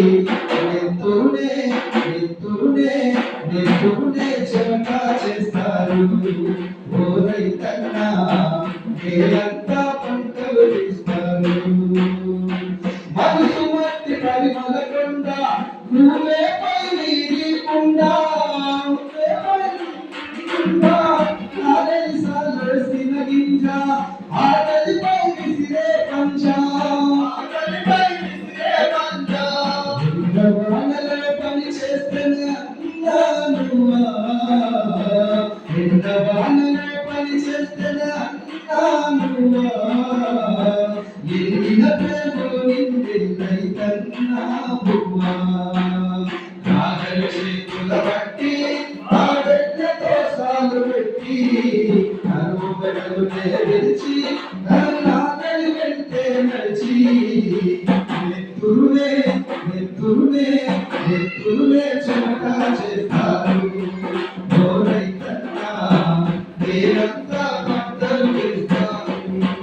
నెత్తురునే నెత్తురునే నెత్తురునే చెమట చేస్తారు. ఓ రైతన్నా నేలంతా పంటలు తీస్తారు. మనసు మట్టి పరిమళకొండ నువ్వే పై నీరికుండా ఆదరిసిన గింజ ఆకలిపై విసిరే పంచ వానలో పని చేస్తేనే అన్నానువా వానలో పని చేస్తేనే అన్నానువా ఎన్నిన ప్రేమలు నిండి రైతన్నావువా నాగలి చేతుల బట్టి ఆడెడ్లతో సాలు పెట్టి కరువు గడలు విడిచి నాగలి వెంటే నడిచి నెత్తురునే నెత్తురునే నెత్తురునే చెమట చేస్తారు. ఓ రైతన్నా